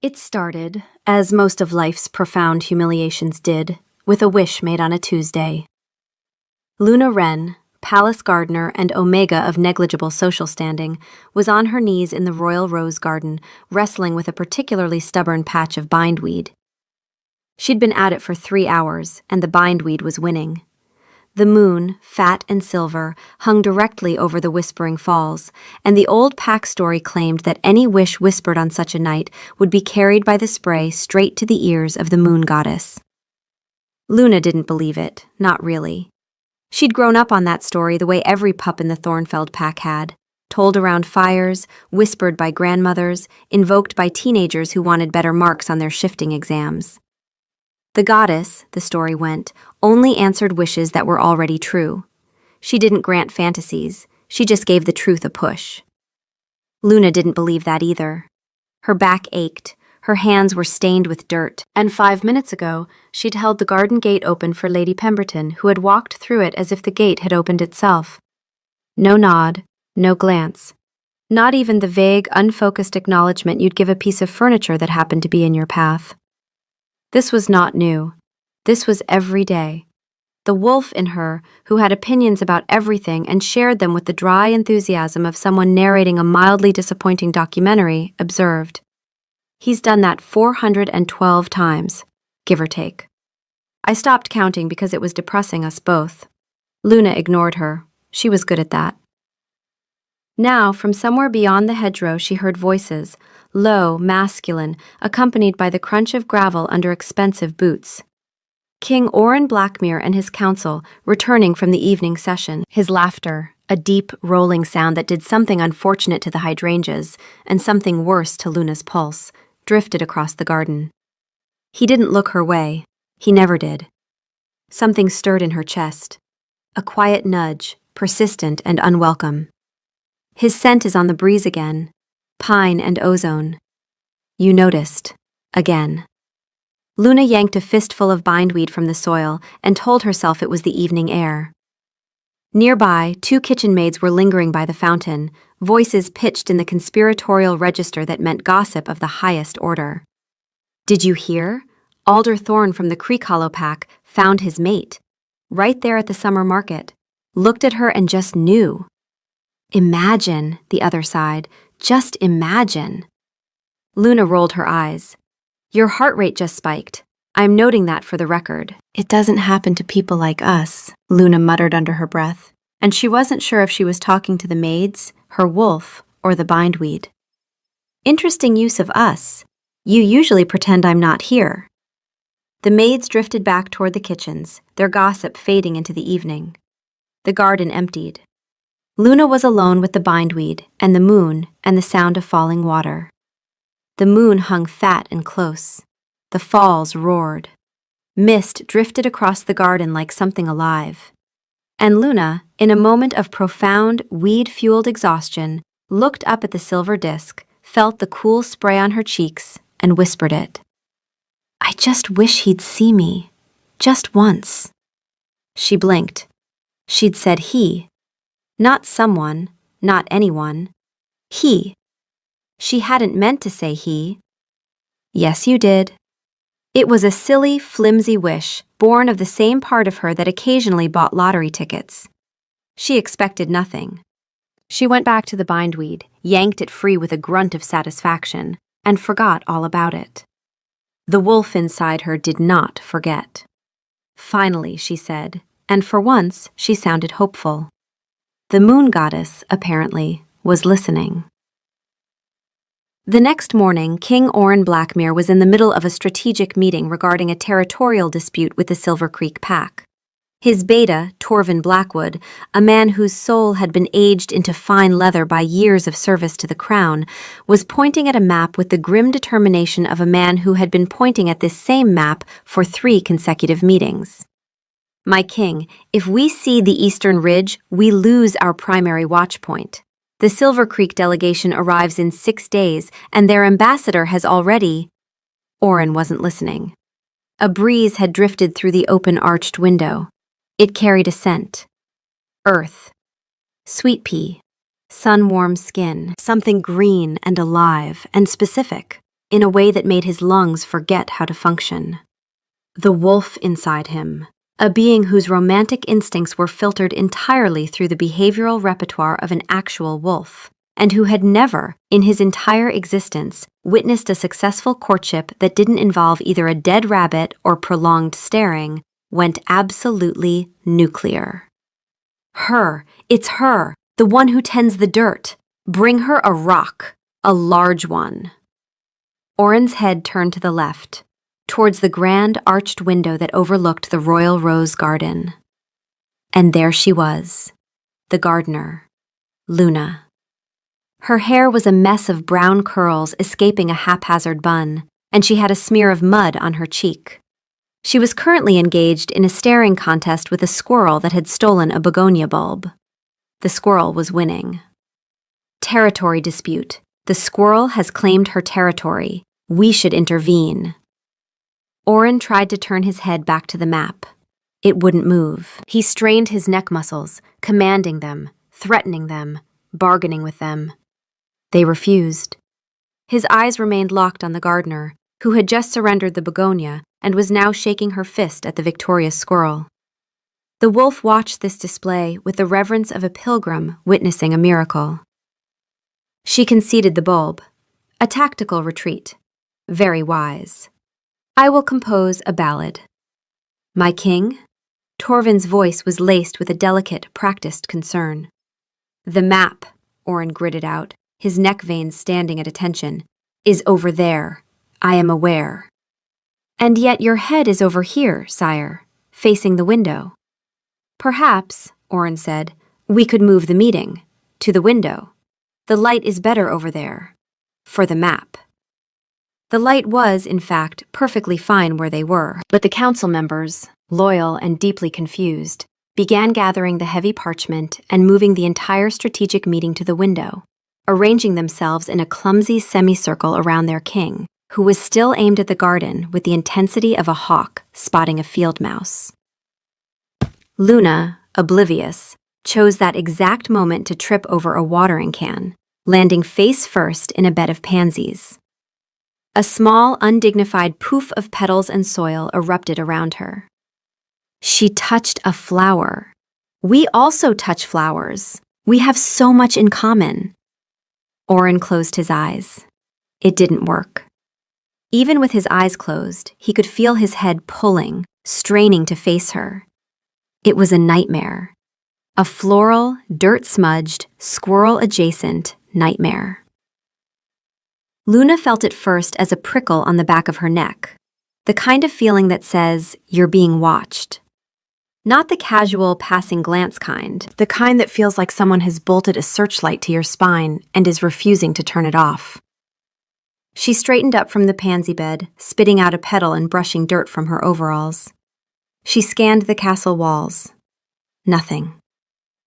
It started, as most of life's profound humiliations did, with a wish made on a Tuesday. Luna Wren, palace gardener and omega of negligible social standing, was on her knees in the royal rose garden, wrestling with a particularly stubborn patch of bindweed. She'd been at it for 3 hours, and the bindweed was winning. The moon, fat and silver, hung directly over the Whispering Falls, and the old pack story claimed that any wish whispered on such a night would be carried by the spray straight to the ears of the moon goddess. Luna didn't believe it, not really. She'd grown up on that story the way every pup in the Thornfeld pack had, told around fires, whispered by grandmothers, invoked by teenagers who wanted better marks on their shifting exams. The goddess, the story went, only answered wishes that were already true. She didn't grant fantasies, she just gave the truth a push. Luna didn't believe that either. Her back ached, her hands were stained with dirt, and 5 minutes ago she'd held the garden gate open for Lady Pemberton, who had walked through it as if the gate had opened itself. No nod, no glance. Not even the vague, unfocused acknowledgement you'd give a piece of furniture that happened to be in your path. This was not new. This was every day. The wolf in her, who had opinions about everything and shared them with the dry enthusiasm of someone narrating a mildly disappointing documentary, observed. He's done that 412 times, give or take. I stopped counting because it was depressing us both. Luna ignored her. She was good at that. Now, from somewhere beyond the hedgerow, she heard voices, low, masculine, accompanied by the crunch of gravel under expensive boots. King Orrin Blackmere and his council, returning from the evening session, his laughter, a deep, rolling sound that did something unfortunate to the hydrangeas and something worse to Luna's pulse, drifted across the garden. He didn't look her way. He never did. Something stirred in her chest. A quiet nudge, persistent and unwelcome. His scent is on the breeze again. Pine and ozone. You noticed. Again. Luna yanked a fistful of bindweed from the soil and told herself it was the evening air. Nearby, 2 kitchen maids were lingering by the fountain, voices pitched in the conspiratorial register that meant gossip of the highest order. Did you hear? Alder Thorne from the Creek Hollow pack found his mate. Right there at the summer market. Looked at her and just knew. Imagine, the other sighed. Just imagine. Luna rolled her eyes. Your heart rate just spiked. I'm noting that for the record. It doesn't happen to people like us, Luna muttered under her breath, and she wasn't sure if she was talking to the maids, her wolf, or the bindweed. Interesting use of us. You usually pretend I'm not here. The maids drifted back toward the kitchens, their gossip fading into the evening. The garden emptied. Luna was alone with the bindweed and the moon and the sound of falling water. The moon hung fat and close. The falls roared. Mist drifted across the garden like something alive. And Luna, in a moment of profound, weed-fueled exhaustion, looked up at the silver disk, felt the cool spray on her cheeks, and whispered it. I just wish he'd see me. Just once. She blinked. She'd said he. Not someone, not anyone. He. She hadn't meant to say he. Yes, you did. It was a silly, flimsy wish, born of the same part of her that occasionally bought lottery tickets. She expected nothing. She went back to the bindweed, yanked it free with a grunt of satisfaction, and forgot all about it. The wolf inside her did not forget. Finally, she said, and for once she sounded hopeful. The moon goddess, apparently, was listening. The next morning, King Orrin Blackmere was in the middle of a strategic meeting regarding a territorial dispute with the Silver Creek pack. His beta, Torvin Blackwood, a man whose soul had been aged into fine leather by years of service to the crown, was pointing at a map with the grim determination of a man who had been pointing at this same map for 3 consecutive meetings. My king, if we cede the Eastern Ridge, we lose our primary watch point. The Silver Creek delegation arrives in 6 days, and their ambassador has already... Orrin wasn't listening. A breeze had drifted through the open arched window. It carried a scent. Earth. Sweet pea. Sun-warm skin. Something green and alive and specific. in a way that made his lungs forget how to function. The wolf inside him, a being whose romantic instincts were filtered entirely through the behavioral repertoire of an actual wolf, and who had never, in his entire existence, witnessed a successful courtship that didn't involve either a dead rabbit or prolonged staring, went absolutely nuclear. Her, it's her, the one who tends the dirt. Bring her a rock, a large one. Oren's head turned to the left, towards the grand arched window that overlooked the royal rose garden. And there she was, the gardener, Luna. Her hair was a mess of brown curls escaping a haphazard bun, and she had a smear of mud on her cheek. She was currently engaged in a staring contest with a squirrel that had stolen a begonia bulb. The squirrel was winning. Territory dispute. The squirrel has claimed her territory. We should intervene. Oren tried to turn his head back to the map. It wouldn't move. He strained his neck muscles, commanding them, threatening them, bargaining with them. They refused. His eyes remained locked on the gardener, who had just surrendered the begonia and was now shaking her fist at the victorious squirrel. The wolf watched this display with the reverence of a pilgrim witnessing a miracle. She conceded the bulb, a tactical retreat. Very wise. I will compose a ballad. My king? Torvin's voice was laced with a delicate, practiced concern. The map, Oren gritted out, his neck veins standing at attention, is over there. I am aware. And yet your head is over here, sire, facing the window. Perhaps, Oren said, we could move the meeting to the window. The light is better over there. For the map. The light was, in fact, perfectly fine where they were, but the council members, loyal and deeply confused, began gathering the heavy parchment and moving the entire strategic meeting to the window, arranging themselves in a clumsy semicircle around their king, who was still aimed at the garden with the intensity of a hawk spotting a field mouse. Luna, oblivious, chose that exact moment to trip over a watering can, landing face first in a bed of pansies. A small, undignified poof of petals and soil erupted around her. She touched a flower. We also touch flowers. We have so much in common. Oren closed his eyes. It didn't work. Even with his eyes closed, he could feel his head pulling, straining to face her. It was a nightmare. A floral, dirt-smudged, squirrel-adjacent nightmare. Luna felt it first as a prickle on the back of her neck, the kind of feeling that says, you're being watched. Not the casual, passing glance kind, the kind that feels like someone has bolted a searchlight to your spine and is refusing to turn it off. She straightened up from the pansy bed, spitting out a petal and brushing dirt from her overalls. She scanned the castle walls. Nothing.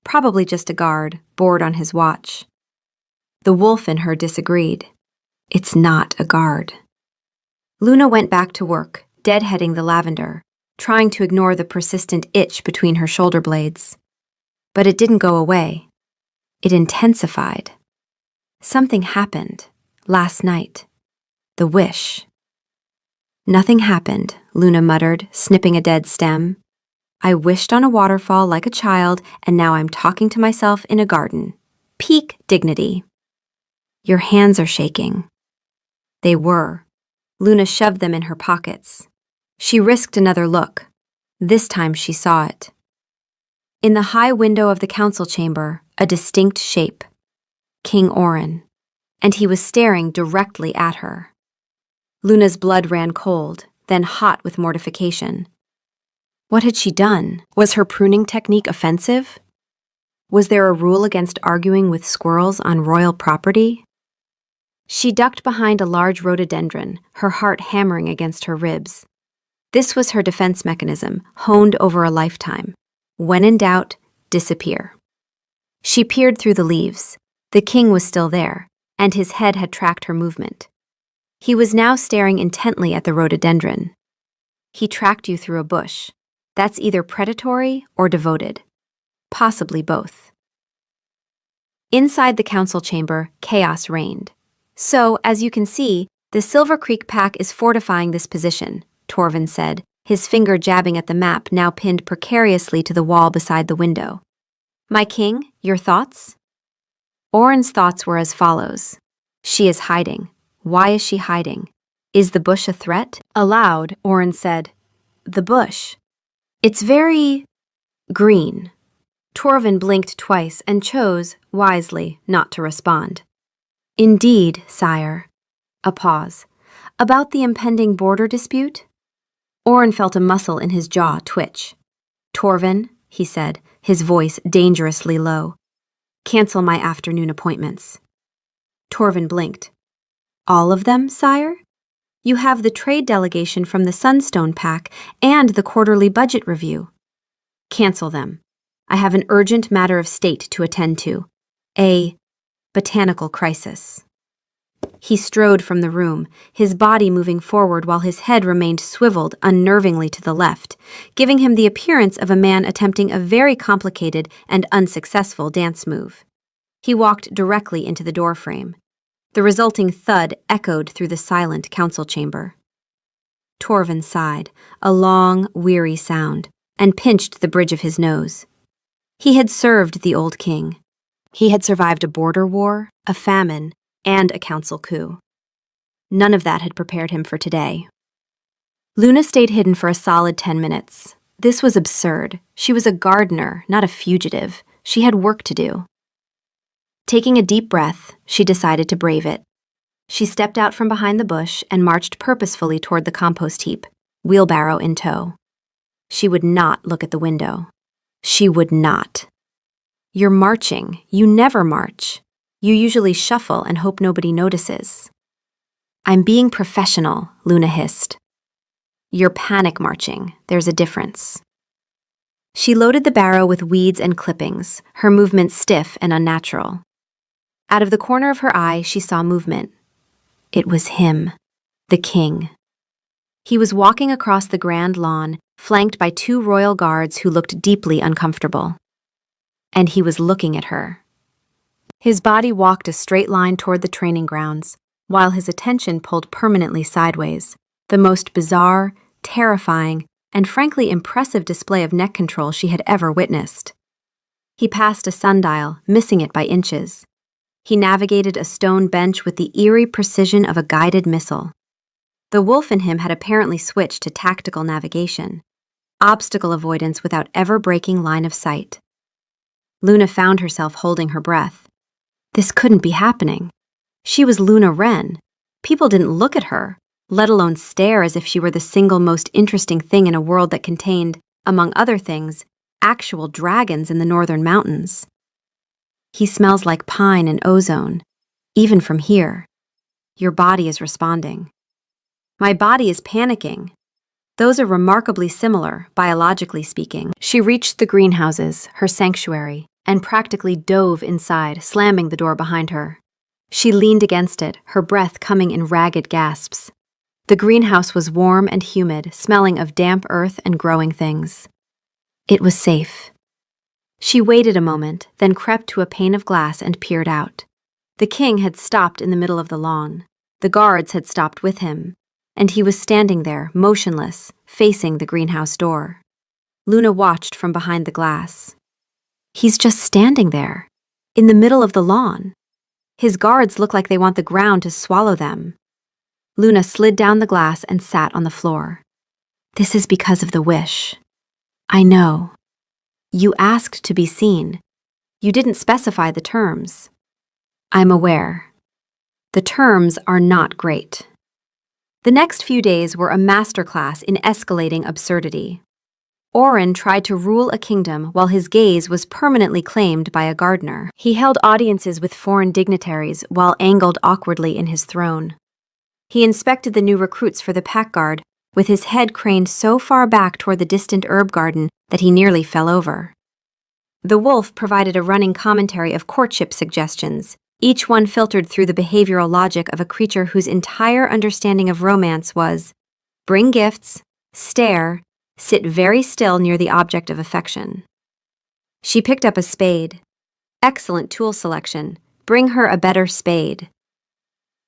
Probably just a guard, bored on his watch. The wolf in her disagreed. It's not a guard. Luna went back to work, deadheading the lavender, trying to ignore the persistent itch between her shoulder blades. But it didn't go away. It intensified. Something happened, last night. The wish. Nothing happened, Luna muttered, snipping a dead stem. I wished on a waterfall like a child, and now I'm talking to myself in a garden. Peak dignity. Your hands are shaking. They were. Luna shoved them in her pockets. She risked another look. This time she saw it. In the high window of the council chamber, a distinct shape. King Oren. And he was staring directly at her. Luna's blood ran cold, then hot with mortification. What had she done? Was her pruning technique offensive? Was there a rule against arguing with squirrels on royal property? She ducked behind a large rhododendron, her heart hammering against her ribs. This was her defense mechanism, honed over a lifetime. When in doubt, disappear. She peered through the leaves. The king was still there, and his head had tracked her movement. He was now staring intently at the rhododendron. He tracked you through a bush. That's either predatory or devoted. Possibly both. Inside the council chamber, chaos reigned. So, as you can see, The Silver Creek pack is fortifying this position, Torvin said, his finger jabbing at the map now pinned precariously to the wall beside the window. My king, your thoughts? Oren's thoughts were as follows. She is hiding. Why is she hiding? Is the bush a threat? Aloud, Oren said, The bush. It's very green. Torvin blinked twice and chose, wisely, not to respond. Indeed, sire. A pause. About the impending border dispute? Oren felt a muscle in his jaw twitch. Torvin, he said, his voice dangerously low. Cancel my afternoon appointments. Torvin blinked. All of them, sire? You have the trade delegation from the Sunstone Pack and the quarterly budget review. Cancel them. I have an urgent matter of state to attend to. A botanical crisis. He strode from the room, his body moving forward while his head remained swiveled unnervingly to the left, giving him the appearance of a man attempting a very complicated and unsuccessful dance move. He walked directly into the doorframe. The resulting thud echoed through the silent council chamber. Torvin sighed, a long, weary sound, and pinched the bridge of his nose. He had served the old king. He had survived a border war, a famine, and a council coup. None of that had prepared him for today. Luna stayed hidden for a solid 10 minutes. This was absurd. She was a gardener, not a fugitive. She had work to do. Taking a deep breath, she decided to brave it. She stepped out from behind the bush and marched purposefully toward the compost heap, wheelbarrow in tow. She would not look at the window. She would not. You're marching. You never march. You usually shuffle and hope nobody notices. I'm being professional, Luna hissed. You're panic marching. There's a difference. She loaded the barrow with weeds and clippings, her movements stiff and unnatural. Out of the corner of her eye, she saw movement. It was him, the king. He was walking across the grand lawn, flanked by 2 royal guards who looked deeply uncomfortable. And he was looking at her. His body walked a straight line toward the training grounds, while his attention pulled permanently sideways, the most bizarre, terrifying, and frankly impressive display of neck control she had ever witnessed. He passed a sundial, missing it by inches. He navigated a stone bench with the eerie precision of a guided missile. The wolf in him had apparently switched to tactical navigation, obstacle avoidance without ever breaking line of sight. Luna found herself holding her breath. This couldn't be happening. She was Luna Wren. People didn't look at her, let alone stare as if she were the single most interesting thing in a world that contained, among other things, actual dragons in the northern mountains. He smells like pine and ozone, even from here. Your body is responding. My body is panicking. Those are remarkably similar, biologically speaking. She reached the greenhouses, her sanctuary, and practically dove inside, slamming the door behind her. She leaned against it, her breath coming in ragged gasps. The greenhouse was warm and humid, smelling of damp earth and growing things. It was safe. She waited a moment, then crept to a pane of glass and peered out. The king had stopped in the middle of the lawn. The guards had stopped with him, and he was standing there, motionless, facing the greenhouse door. Luna watched from behind the glass. He's just standing there, in the middle of the lawn. His guards look like they want the ground to swallow them. Luna slid down the glass and sat on the floor. This is because of the wish. I know. You asked to be seen. You didn't specify the terms. I'm aware. The terms are not great. The next few days were a masterclass in escalating absurdity. Oren tried to rule a kingdom while his gaze was permanently claimed by a gardener. He held audiences with foreign dignitaries while angled awkwardly in his throne. He inspected the new recruits for the pack guard, with his head craned so far back toward the distant herb garden that he nearly fell over. The wolf provided a running commentary of courtship suggestions, each one filtered through the behavioral logic of a creature whose entire understanding of romance was bring gifts, stare, sit very still near the object of affection. She picked up a spade. Excellent tool selection. Bring her a better spade.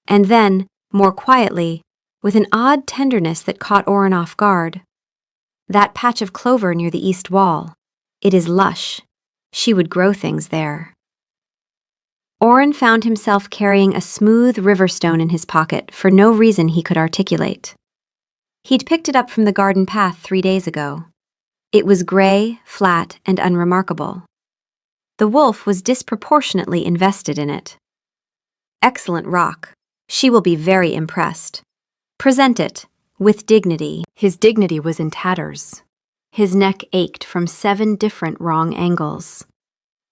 And then, More quietly, with an odd tenderness that caught Oren off guard. That patch of clover near the east wall. It is lush. She would grow things there. Oren found himself carrying a smooth river stone in his pocket for no reason he could articulate. He'd picked it up from the garden path 3 days ago. It was gray, flat, and unremarkable. The wolf was disproportionately invested in it. Excellent rock. She will be very impressed. Present it, with dignity. His dignity was in tatters. His neck ached from 7 different wrong angles.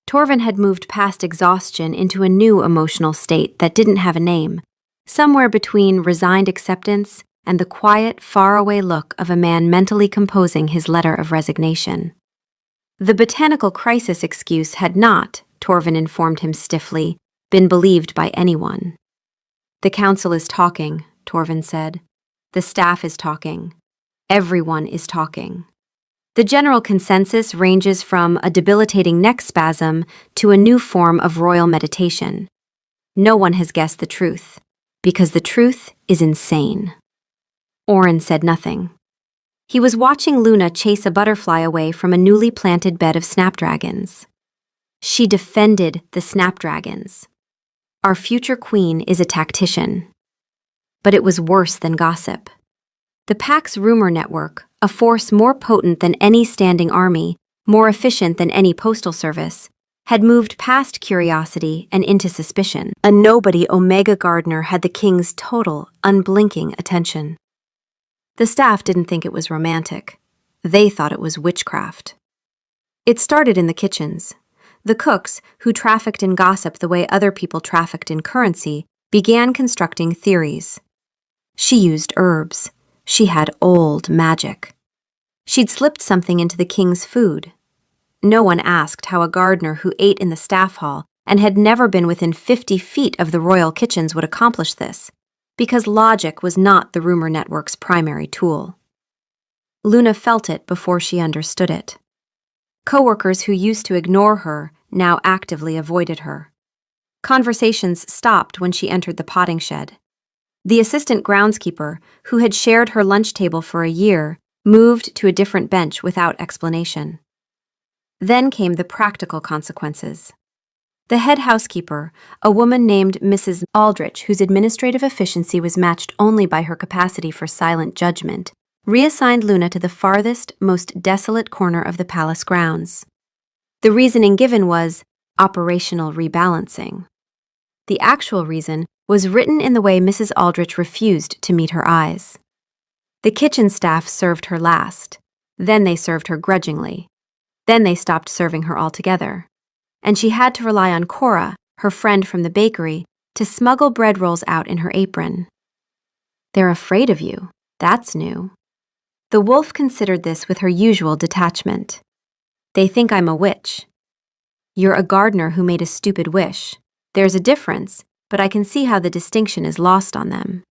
Torvin had moved past exhaustion into a new emotional state that didn't have a name, somewhere between resigned acceptance and the quiet, faraway look of a man mentally composing his letter of resignation. The botanical crisis excuse had not, Torvin informed him stiffly, been believed by anyone. The council is talking, Torvin said. The staff is talking. Everyone is talking. The general consensus ranges from a debilitating neck spasm to a new form of royal meditation. No one has guessed the truth, because the truth is insane. Oren said nothing. He was watching Luna chase a butterfly away from a newly planted bed of snapdragons. She defended the snapdragons. Our future queen is a tactician. But it was worse than gossip. The Pax rumor network, a force more potent than any standing army, more efficient than any postal service, had moved past curiosity and into suspicion. A nobody Omega Gardner had the king's total, unblinking attention. The staff didn't think it was romantic. They thought it was witchcraft. It started in the kitchens. The cooks, who trafficked in gossip the way other people trafficked in currency, began constructing theories. She used herbs. She had old magic. She'd slipped something into the king's food. No one asked how a gardener who ate in the staff hall and had never been within 50 feet of the royal kitchens would accomplish this, because logic was not the rumor network's primary tool. Luna felt it before she understood it. Coworkers who used to ignore her now actively avoided her. Conversations stopped when she entered the potting shed. The assistant groundskeeper, who had shared her lunch table for a year, moved to a different bench without explanation. Then came the practical consequences. The head housekeeper, a woman named Mrs. Aldrich, whose administrative efficiency was matched only by her capacity for silent judgment, reassigned Luna to the farthest, most desolate corner of the palace grounds. The reasoning given was operational rebalancing. The actual reason was written in the way Mrs. Aldrich refused to meet her eyes. The kitchen staff served her last. Then they served her grudgingly. Then they stopped serving her altogether. And she had to rely on Cora, her friend from the bakery, to smuggle bread rolls out in her apron. They're afraid of you. That's new. The wolf considered this with her usual detachment. They think I'm a witch. You're a gardener who made a stupid wish. There's a difference, but I can see how the distinction is lost on them.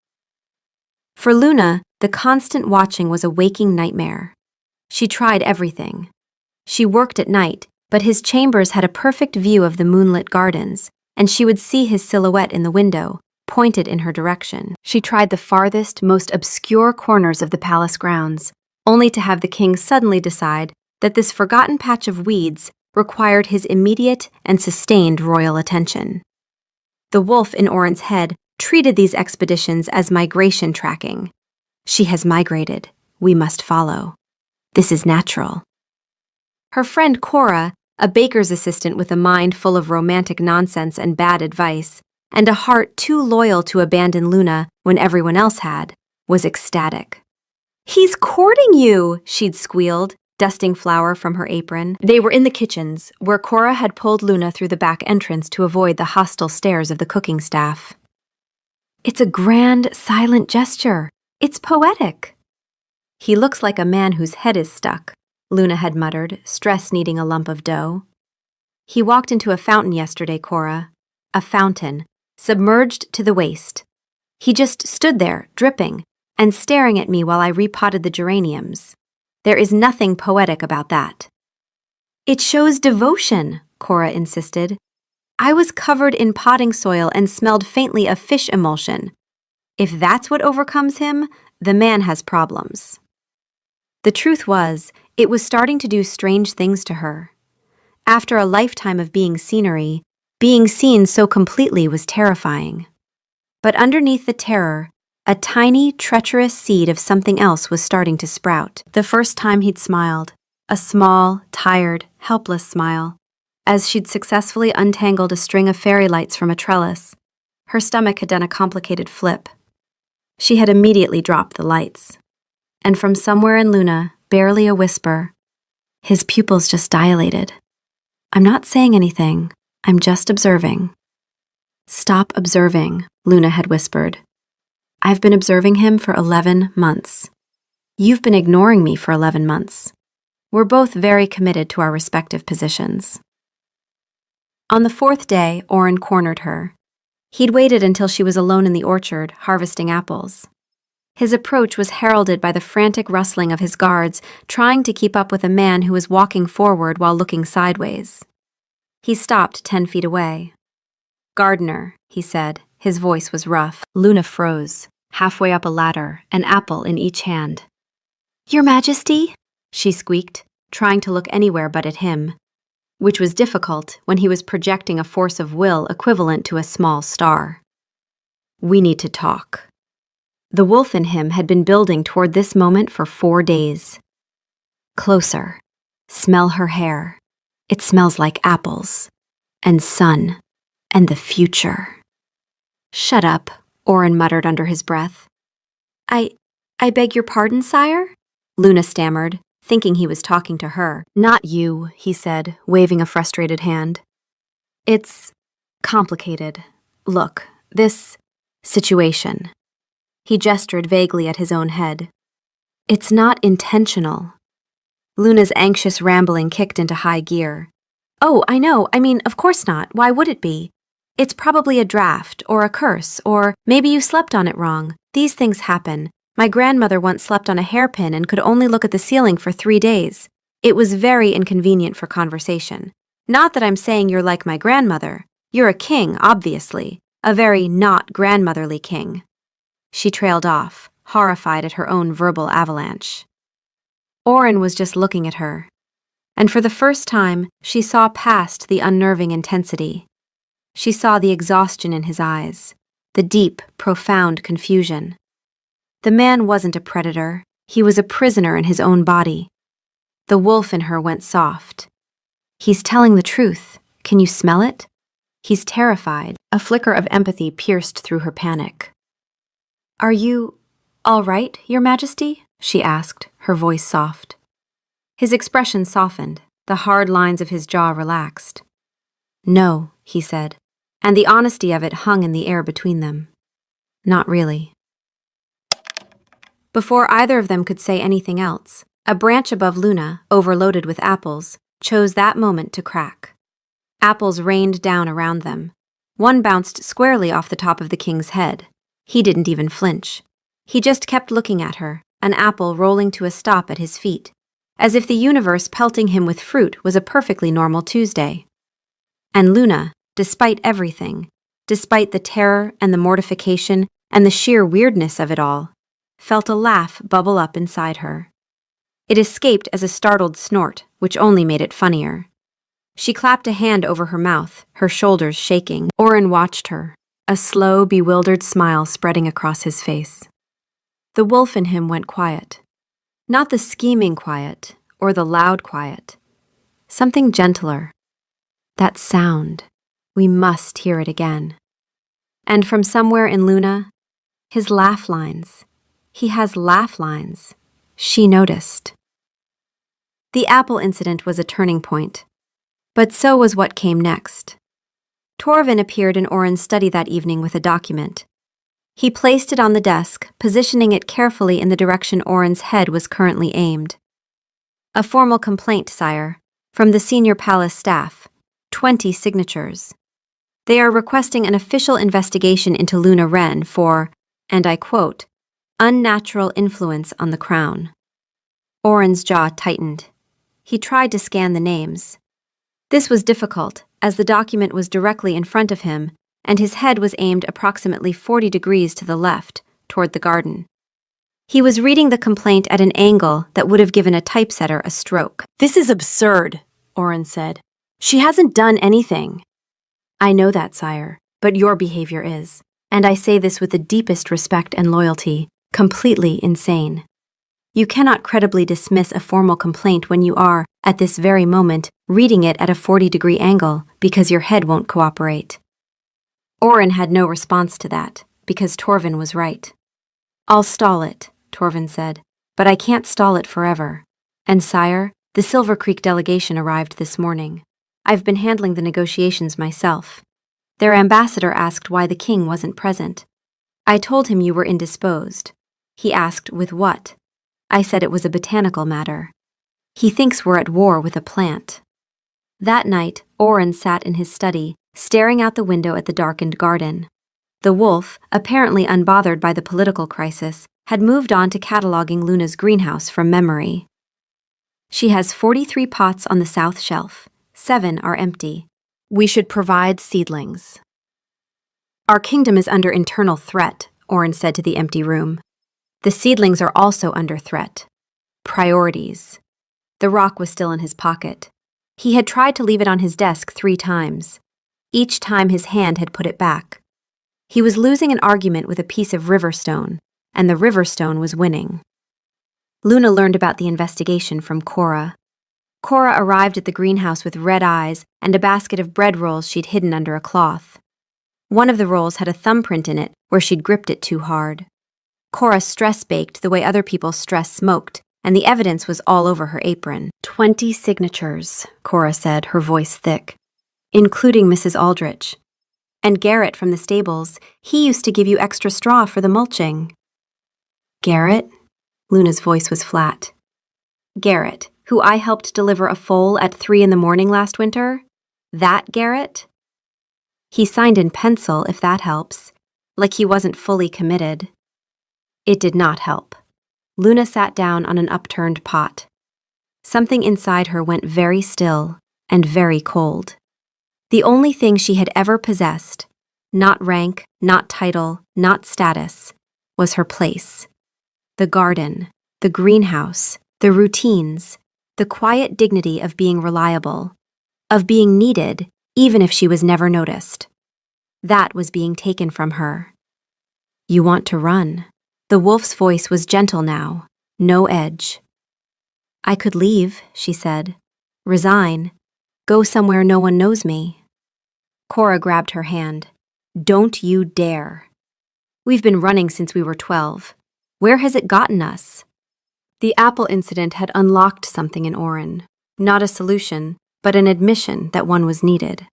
For Luna, the constant watching was a waking nightmare. She tried everything. She worked at night, but his chambers had a perfect view of the moonlit gardens, and she would see his silhouette in the window, pointed in her direction. She tried the farthest, most obscure corners of the palace grounds, only to have the king suddenly decide that this forgotten patch of weeds required his immediate and sustained royal attention. The wolf in Oren's head treated these expeditions as migration tracking. She has migrated. We must follow. This is natural. Her friend Cora, a baker's assistant with a mind full of romantic nonsense and bad advice, and a heart too loyal to abandon Luna when everyone else had, was ecstatic. "He's courting you," she'd squealed, dusting flour from her apron. They were in the kitchens, where Cora had pulled Luna through the back entrance to avoid the hostile stares of the cooking staff. "It's a grand, silent gesture. It's poetic." "He looks like a man whose head is stuck," Luna had muttered, stress kneading a lump of dough. "He walked into a fountain yesterday, Cora. A fountain, submerged to the waist. He just stood there, dripping, and staring at me while I repotted the geraniums. There is nothing poetic about that." "It shows devotion," Cora insisted. "I was covered in potting soil and smelled faintly of fish emulsion. If that's what overcomes him, the man has problems. The truth was, it was starting to do strange things to her. After a lifetime of being scenery, being seen so completely was terrifying. But underneath the terror, a tiny, treacherous seed of something else was starting to sprout. The first time he'd smiled, a small, tired, helpless smile, as she'd successfully untangled a string of fairy lights from a trellis, her stomach had done a complicated flip. She had immediately dropped the lights. And from somewhere in Luna, barely a whisper, his pupils just dilated. "I'm not saying anything, I'm just observing." "Stop observing," Luna had whispered. "I've been observing him for 11 months. You've been ignoring me for 11 months. We're both very committed to our respective positions." On the fourth day, Oren cornered her. He'd waited until she was alone in the orchard, harvesting apples. His approach was heralded by the frantic rustling of his guards, trying to keep up with a man who was walking forward while looking sideways. He stopped 10 feet away. "Gardener," he said. His voice was rough. Luna froze, halfway up a ladder, an apple in each hand. "Your Majesty?" she squeaked, trying to look anywhere but at him, which was difficult when he was projecting a force of will equivalent to a small star. "We need to talk." The wolf in him had been building toward this moment for 4 days. "Closer. Smell her hair. It smells like apples. And sun. And the future." "Shut up," Oren muttered under his breath. I beg your pardon, sire?" Luna stammered, thinking he was talking to her. "Not you," he said, waving a frustrated hand. "It's complicated. Look, this situation." He gestured vaguely at his own head. "It's not intentional." Luna's anxious rambling kicked into high gear. "Oh, I know. I mean, of course not. Why would it be? It's probably a draft, or a curse, or maybe you slept on it wrong. These things happen. My grandmother once slept on a hairpin and could only look at the ceiling for 3 days. It was very inconvenient for conversation. Not that I'm saying you're like my grandmother. You're a king, obviously. A very not grandmotherly king." She trailed off, horrified at her own verbal avalanche. Oren was just looking at her. And for the first time, she saw past the unnerving intensity. She saw the exhaustion in his eyes, the deep, profound confusion. The man wasn't a predator. He was a prisoner in his own body. The wolf in her went soft. "He's telling the truth. Can you smell it? He's terrified." A flicker of empathy pierced through her panic. "Are you all right, Your Majesty?" she asked, her voice soft. His expression softened, the hard lines of his jaw relaxed. "No," he said, and the honesty of it hung in the air between them. "Not really." Before either of them could say anything else, a branch above Luna, overloaded with apples, chose that moment to crack. Apples rained down around them. One bounced squarely off the top of the king's head. He didn't even flinch. He just kept looking at her, an apple rolling to a stop at his feet, as if the universe pelting him with fruit was a perfectly normal Tuesday. And Luna, despite everything, despite the terror and the mortification and the sheer weirdness of it all, felt a laugh bubble up inside her. It escaped as a startled snort, which only made it funnier. She clapped a hand over her mouth, her shoulders shaking. Oren watched her, a slow, bewildered smile spreading across his face. The wolf in him went quiet. Not the scheming quiet, or the loud quiet. Something gentler. That sound. We must hear it again. And from somewhere in Luna, his laugh lines. He has laugh lines. She noticed. The apple incident was a turning point. But so was what came next. Torvin appeared in Oren's study that evening with a document. He placed it on the desk, positioning it carefully in the direction Oren's head was currently aimed. "A formal complaint, sire, from the senior palace staff. 20 signatures. They are requesting an official investigation into Luna Wren for, and I quote, unnatural influence on the crown." Oren's jaw tightened. He tried to scan the names. This was difficult, as the document was directly in front of him, and his head was aimed approximately 40 degrees to the left, toward the garden. He was reading the complaint at an angle that would have given a typesetter a stroke. "This is absurd," Oren said. "She hasn't done anything." "I know that, sire, but your behavior is, and I say this with the deepest respect and loyalty, completely insane. You cannot credibly dismiss a formal complaint when you are, at this very moment, reading it at a 40-degree angle because your head won't cooperate." Oren had no response to that, because Torvin was right. "I'll stall it," Torvin said, "but I can't stall it forever. And sire, the Silver Creek delegation arrived this morning. I've been handling the negotiations myself. Their ambassador asked why the king wasn't present. I told him you were indisposed. He asked with what. I said it was a botanical matter. He thinks we're at war with a plant." That night, Oren sat in his study, staring out the window at the darkened garden. The wolf, apparently unbothered by the political crisis, had moved on to cataloging Luna's greenhouse from memory. "She has 43 pots on the south shelf. 7 are empty. We should provide seedlings." "Our kingdom is under internal threat," Oren said to the empty room. "The seedlings are also under threat. Priorities." The rock was still in his pocket. He had tried to leave it on his desk 3 times. Each time his hand had put it back. He was losing an argument with a piece of riverstone, and the riverstone was winning. Luna learned about the investigation from Cora. Cora arrived at the greenhouse with red eyes and a basket of bread rolls she'd hidden under a cloth. One of the rolls had a thumbprint in it where she'd gripped it too hard. Cora stress-baked the way other people stress-smoked, and the evidence was all over her apron. 20 signatures, Cora said, her voice thick, including Mrs. Aldrich. "And Garrett from the stables, he used to give you extra straw for the mulching." "Garrett?" Luna's voice was flat. "Garrett, who I helped deliver a foal at 3 in the morning last winter? That Garrett?" He signed in pencil, if that helps, like he wasn't fully committed. It did not help. Luna sat down on an upturned pot. Something inside her went very still and very cold. The only thing she had ever possessed, not rank, not title, not status, was her place. The garden, the greenhouse, the routines, the quiet dignity of being reliable, of being needed even if she was never noticed. That was being taken from her. "You want to run." The wolf's voice was gentle now, no edge. "I could leave," she said. "Resign. Go somewhere no one knows me." Cora grabbed her hand. "Don't you dare. We've been running since we were 12. Where has it gotten us?" The apple incident had unlocked something in Oren. Not a solution, but an admission that one was needed.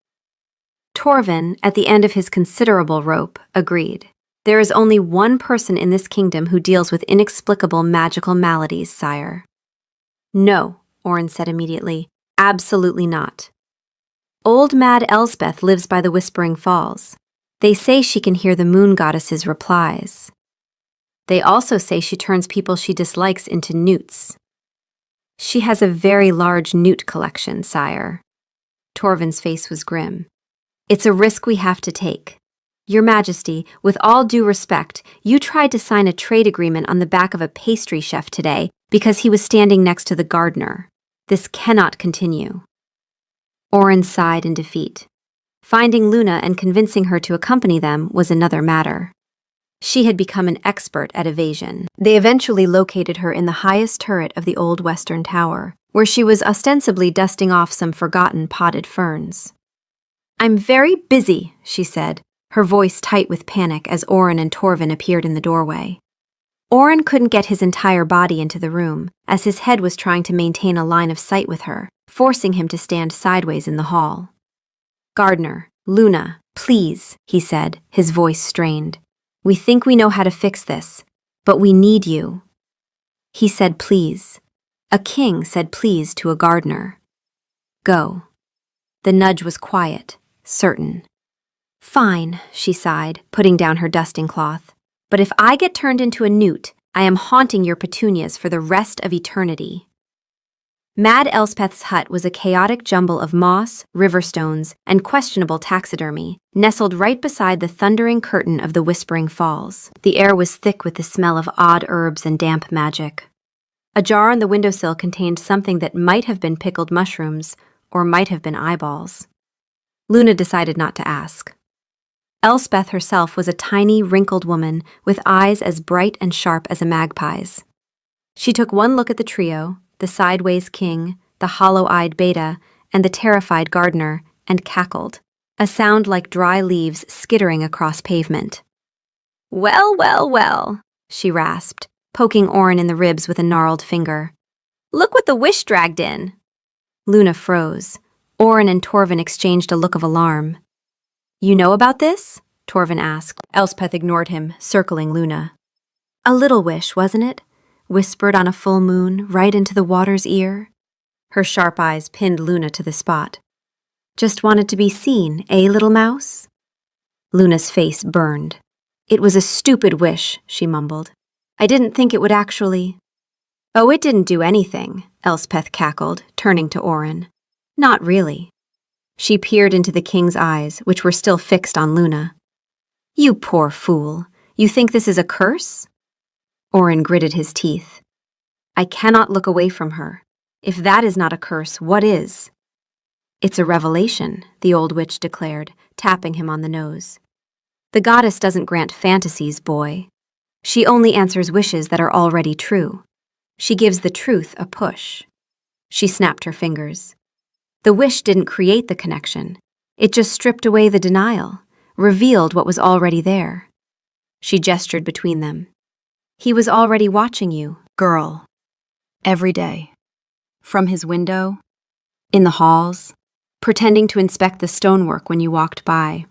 Torvin, at the end of his considerable rope, agreed. "There is only one person in this kingdom who deals with inexplicable magical maladies, sire." "No," Oren said immediately. "Absolutely not. Old Mad Elspeth lives by the Whispering Falls. They say she can hear the moon goddess's replies. They also say she turns people she dislikes into newts. She has a very large newt collection, sire." Torvin's face was grim. "It's a risk we have to take. Your Majesty, with all due respect, you tried to sign a trade agreement on the back of a pastry chef today because he was standing next to the gardener. This cannot continue." Oren sighed in defeat. Finding Luna and convincing her to accompany them was another matter. She had become an expert at evasion. They eventually located her in the highest turret of the old western tower, where she was ostensibly dusting off some forgotten potted ferns. "I'm very busy," she said, her voice tight with panic as Oren and Torvin appeared in the doorway. Oren couldn't get his entire body into the room, as his head was trying to maintain a line of sight with her, forcing him to stand sideways in the hall. "Gardner, Luna, please," he said, his voice strained. "We think we know how to fix this, but we need you." He said please. A king said please to a gardener. "Go." The nudge was quiet, certain. "Fine," she sighed, putting down her dusting cloth. "But if I get turned into a newt, I am haunting your petunias for the rest of eternity." Mad Elspeth's hut was a chaotic jumble of moss, river stones, and questionable taxidermy, nestled right beside the thundering curtain of the Whispering Falls. The air was thick with the smell of odd herbs and damp magic. A jar on the windowsill contained something that might have been pickled mushrooms, or might have been eyeballs. Luna decided not to ask. Elspeth herself was a tiny, wrinkled woman with eyes as bright and sharp as a magpie's. She took one look at the trio, the sideways king, the hollow-eyed beta, and the terrified gardener, and cackled, a sound like dry leaves skittering across pavement. "Well, well, well," she rasped, poking Orin in the ribs with a gnarled finger. "Look what the wish dragged in." Luna froze. Orin and Torvin exchanged a look of alarm. "You know about this?" Torvin asked. Elspeth ignored him, circling Luna. "A little wish, wasn't it? Whispered on a full moon, right into the water's ear." Her sharp eyes pinned Luna to the spot. "Just wanted to be seen, eh, little mouse?" Luna's face burned. "It was a stupid wish," she mumbled. "I didn't think it would actually—" "Oh, it didn't do anything," Elspeth cackled, turning to Orin. "Not really." She peered into the king's eyes, which were still fixed on Luna. "You poor fool. You think this is a curse?" Orin gritted his teeth. "I cannot look away from her. If that is not a curse, what is?" "It's a revelation," the old witch declared, tapping him on the nose. "The goddess doesn't grant fantasies, boy. She only answers wishes that are already true. She gives the truth a push." She snapped her fingers. The wish didn't create the connection. It just stripped away the denial, revealed what was already there. She gestured between them. "He was already watching you, girl. Every day. From his window, in the halls, pretending to inspect the stonework when you walked by.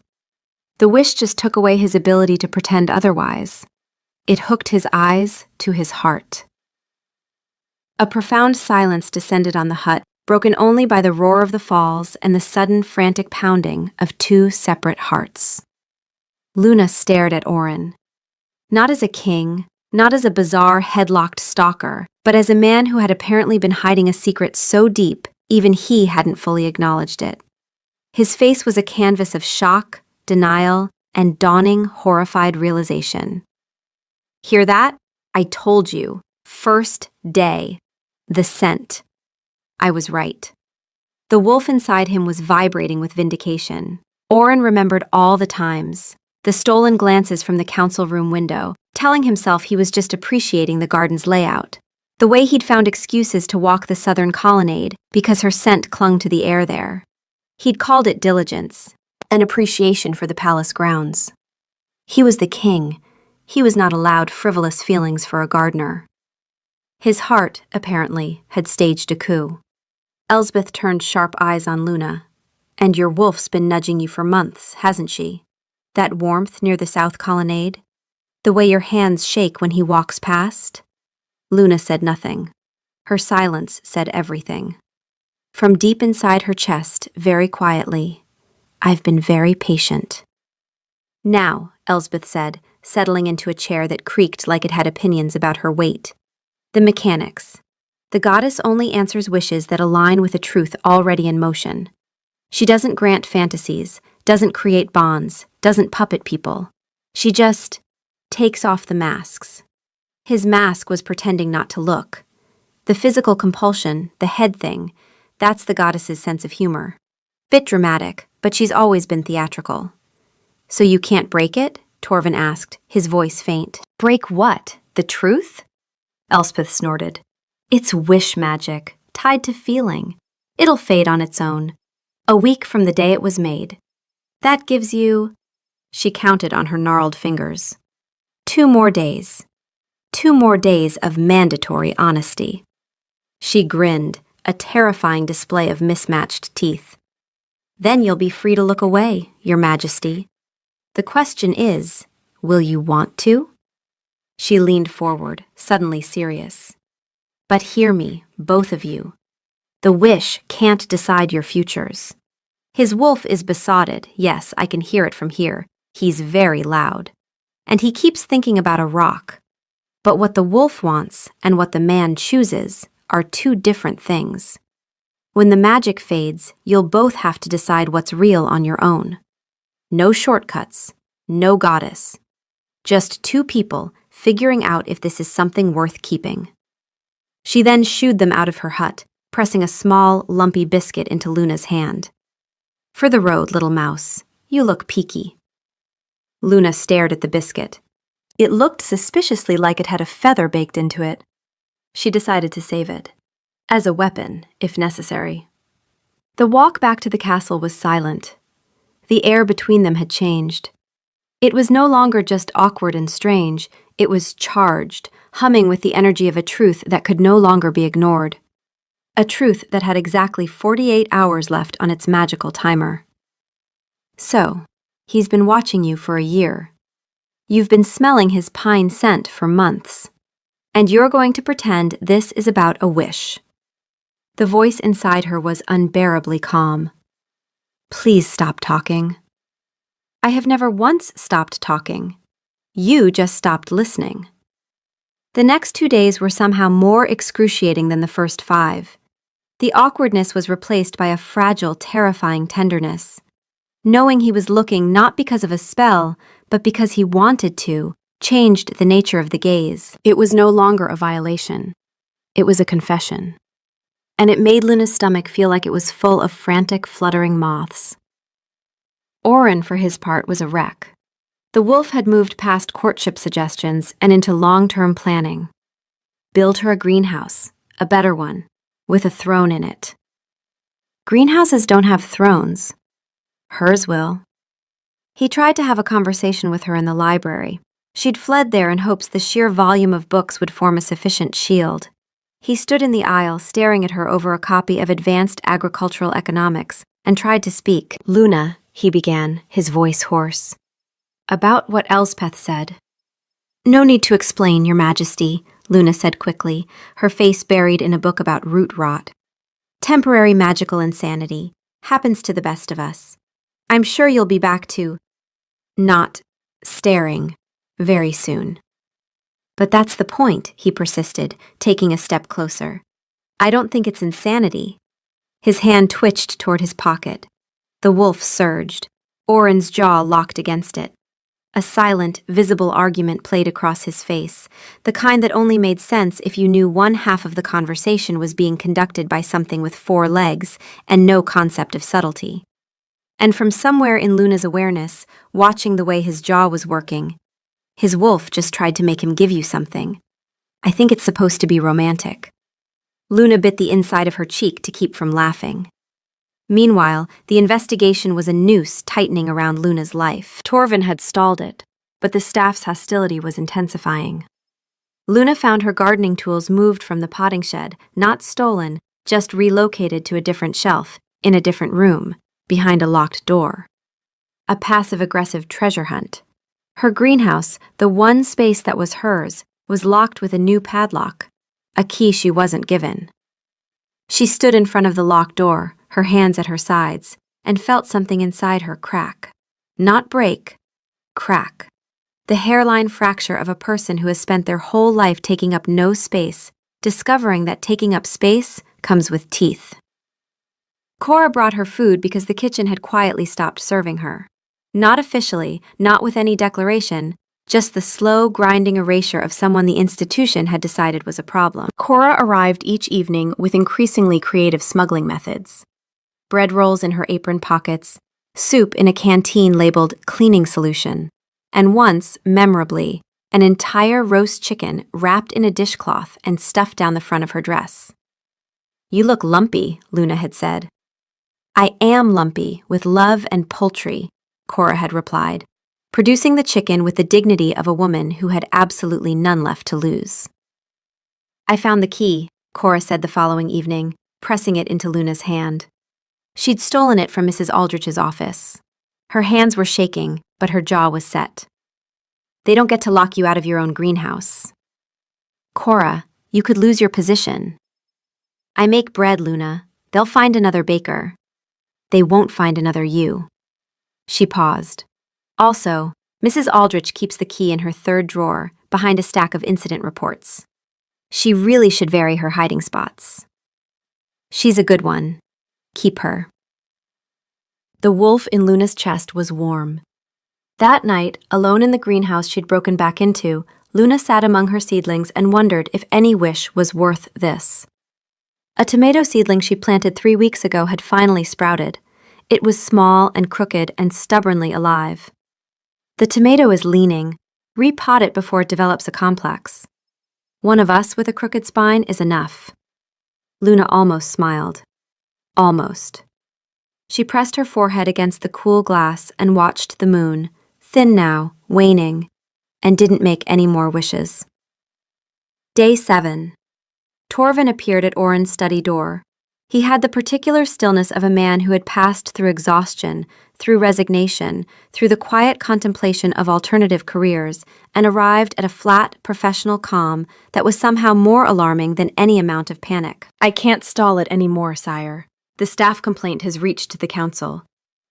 The wish just took away his ability to pretend otherwise. It hooked his eyes to his heart." A profound silence descended on the hut, broken only by the roar of the falls and the sudden frantic pounding of two separate hearts. Luna stared at Orin. Not as a king, not as a bizarre, headlocked stalker, but as a man who had apparently been hiding a secret so deep, even he hadn't fully acknowledged it. His face was a canvas of shock, denial, and dawning, horrified realization. "Hear that? I told you. First day. The scent. I was right." The wolf inside him was vibrating with vindication. Orin remembered all the times, the stolen glances from the council room window, telling himself he was just appreciating the garden's layout. The way he'd found excuses to walk the southern colonnade because her scent clung to the air there. He'd called it diligence, an appreciation for the palace grounds. He was the king. He was not allowed frivolous feelings for a gardener. His heart, apparently, had staged a coup. Elspeth turned sharp eyes on Luna. "And your wolf's been nudging you for months, hasn't she? That warmth near the south colonnade? The way your hands shake when he walks past?" Luna said nothing. Her silence said everything. From deep inside her chest, very quietly, "I've been very patient." "Now," Elspeth said, settling into a chair that creaked like it had opinions about her weight. "The mechanics. The goddess only answers wishes that align with a truth already in motion. She doesn't grant fantasies, doesn't create bonds, doesn't puppet people. She just takes off the masks." His mask was pretending not to look. The physical compulsion, the head thing, that's the goddess's sense of humor. Bit dramatic, but she's always been theatrical. "So you can't break it?" Torvin asked, his voice faint. "Break what? The truth?" Elspeth snorted. "It's wish magic, tied to feeling. It'll fade on its own. A week from the day it was made. That gives you—" She counted on her gnarled fingers. 2 more days. 2 more days of mandatory honesty." She grinned, a terrifying display of mismatched teeth. "Then you'll be free to look away, Your Majesty. The question is, will you want to?" She leaned forward, suddenly serious. "But hear me, both of you. The wish can't decide your futures. His wolf is besotted, yes, I can hear it from here. He's very loud. And he keeps thinking about a rock. But what the wolf wants and what the man chooses are two different things. When the magic fades, you'll both have to decide what's real on your own. No shortcuts, no goddess. Just two people figuring out if this is something worth keeping. She then shooed them out of her hut, pressing a small, lumpy biscuit into Luna's hand. For the road, little mouse. You look peaky. Luna stared at the biscuit. It looked suspiciously like it had a feather baked into it. She decided to save it. As a weapon, if necessary. The walk back to the castle was silent. The air between them had changed. It was no longer just awkward and strange, it was charged, humming with the energy of a truth that could no longer be ignored. A truth that had exactly 48 hours left on its magical timer. So, he's been watching you for a year. You've been smelling his pine scent for months. And you're going to pretend this is about a wish. The voice inside her was unbearably calm. Please stop talking. I have never once stopped talking. You just stopped listening. The next 2 days were somehow more excruciating than the first 5. The awkwardness was replaced by a fragile, terrifying tenderness. Knowing he was looking not because of a spell, but because he wanted to, changed the nature of the gaze. It was no longer a violation. It was a confession. And it made Luna's stomach feel like it was full of frantic, fluttering moths. Oren, for his part, was a wreck. The wolf had moved past courtship suggestions and into long-term planning. Build her a greenhouse, a better one, with a throne in it. Greenhouses don't have thrones. Hers will. He tried to have a conversation with her in the library. She'd fled there in hopes the sheer volume of books would form a sufficient shield. He stood in the aisle, staring at her over a copy of Advanced Agricultural Economics, and tried to speak. Luna, he began, his voice hoarse. About what Elspeth said. No need to explain, Your Majesty, Luna said quickly, her face buried in a book about root rot. Temporary magical insanity. Happens to the best of us. I'm sure you'll be back to... not staring very soon. But that's the point, he persisted, taking a step closer. I don't think it's insanity. His hand twitched toward his pocket. The wolf surged. Oren's jaw locked against it. A silent, visible argument played across his face, the kind that only made sense if you knew one half of the conversation was being conducted by something with 4 legs and no concept of subtlety. And from somewhere in Luna's awareness, watching the way his jaw was working, his wolf just tried to make him give you something. I think it's supposed to be romantic. Luna bit the inside of her cheek to keep from laughing. Meanwhile, the investigation was a noose tightening around Luna's life. Torvin had stalled it, but the staff's hostility was intensifying. Luna found her gardening tools moved from the potting shed, not stolen, just relocated to a different shelf, in a different room, behind a locked door. A passive-aggressive treasure hunt. Her greenhouse, the one space that was hers, was locked with a new padlock, a key she wasn't given. She stood in front of the locked door, her hands at her sides, and felt something inside her crack. Not break, crack. The hairline fracture of a person who has spent their whole life taking up no space, discovering that taking up space comes with teeth. Cora brought her food because the kitchen had quietly stopped serving her. Not officially, not with any declaration, just the slow, grinding erasure of someone the institution had decided was a problem. Cora arrived each evening with increasingly creative smuggling methods. Bread rolls in her apron pockets, soup in a canteen labeled cleaning solution, and once, memorably, an entire roast chicken wrapped in a dishcloth and stuffed down the front of her dress. You look lumpy, Luna had said. I am lumpy, with love and poultry, Cora had replied, producing the chicken with the dignity of a woman who had absolutely none left to lose. I found the key, Cora said the following evening, pressing it into Luna's hand. She'd stolen it from Mrs. Aldrich's office. Her hands were shaking, but her jaw was set. They don't get to lock you out of your own greenhouse. Cora, you could lose your position. I make bread, Luna. They'll find another baker. They won't find another you. She paused. Also, Mrs. Aldrich keeps the key in her third drawer, behind a stack of incident reports. She really should vary her hiding spots. She's a good one. Keep her. The wolf in Luna's chest was warm. That night, alone in the greenhouse she'd broken back into, Luna sat among her seedlings and wondered if any wish was worth this. A tomato seedling she planted 3 weeks ago had finally sprouted. It was small and crooked and stubbornly alive. The tomato is leaning. Repot it before it develops a complex. One of us with a crooked spine is enough. Luna almost smiled. Almost. She pressed her forehead against the cool glass and watched the moon, thin now, waning, and didn't make any more wishes. Day 7. Torvin appeared at Oren's study door. He had the particular stillness of a man who had passed through exhaustion, through resignation, through the quiet contemplation of alternative careers, and arrived at a flat, professional calm that was somehow more alarming than any amount of panic. "I can't stall it any more, sire. The staff complaint has reached the council.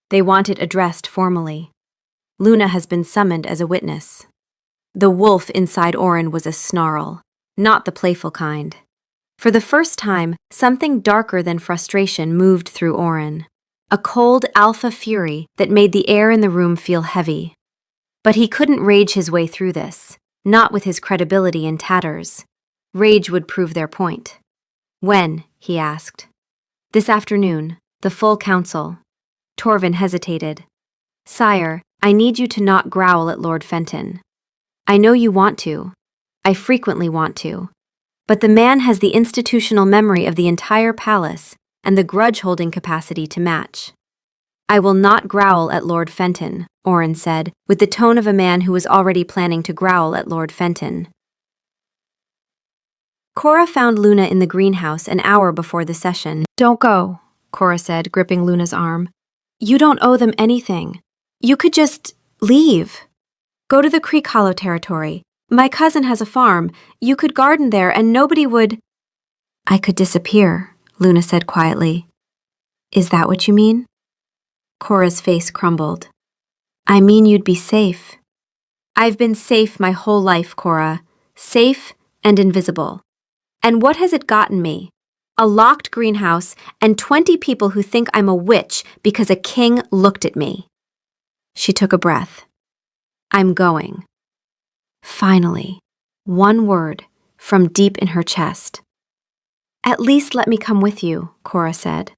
They want it addressed formally. Luna has been summoned as a witness." The wolf inside Oren was a snarl, not the playful kind. For the first time, something darker than frustration moved through Oren. A cold alpha fury that made the air in the room feel heavy. But he couldn't rage his way through this, not with his credibility in tatters. Rage would prove their point. "When?" he asked. "This afternoon, the full council." Torvin hesitated. "Sire, I need you to not growl at Lord Fenton. I know you want to. I frequently want to. But the man has the institutional memory of the entire palace and the grudge-holding capacity to match." "I will not growl at Lord Fenton," Oren said, with the tone of a man who was already planning to growl at Lord Fenton. Cora found Luna in the greenhouse an hour before the session. "Don't go," Cora said, gripping Luna's arm. "You don't owe them anything. You could just leave. Go to the Creek Hollow territory. My cousin has a farm. You could garden there and nobody would—" "I could disappear," Luna said quietly. "Is that what you mean?" Cora's face crumbled. "I mean you'd be safe." "I've been safe my whole life, Cora. Safe and invisible. And what has it gotten me? A locked greenhouse and 20 people who think I'm a witch because a king looked at me." She took a breath. "I'm going." Finally, one word from deep in her chest. "At least let me come with you," Cora said.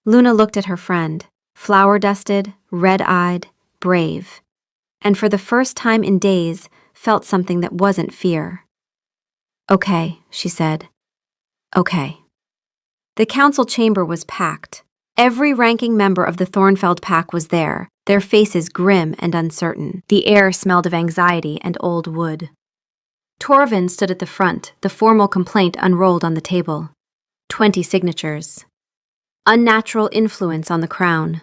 Luna looked at her friend, flower-dusted, red-eyed, brave, and for the first time in days felt something that wasn't fear. "Okay," she said. "Okay." The council chamber was packed. Every ranking member of the Thornfeld pack was there, their faces grim and uncertain. The air smelled of anxiety and old wood. Torvin stood at the front, the formal complaint unrolled on the table. 20 signatures. Unnatural influence on the crown.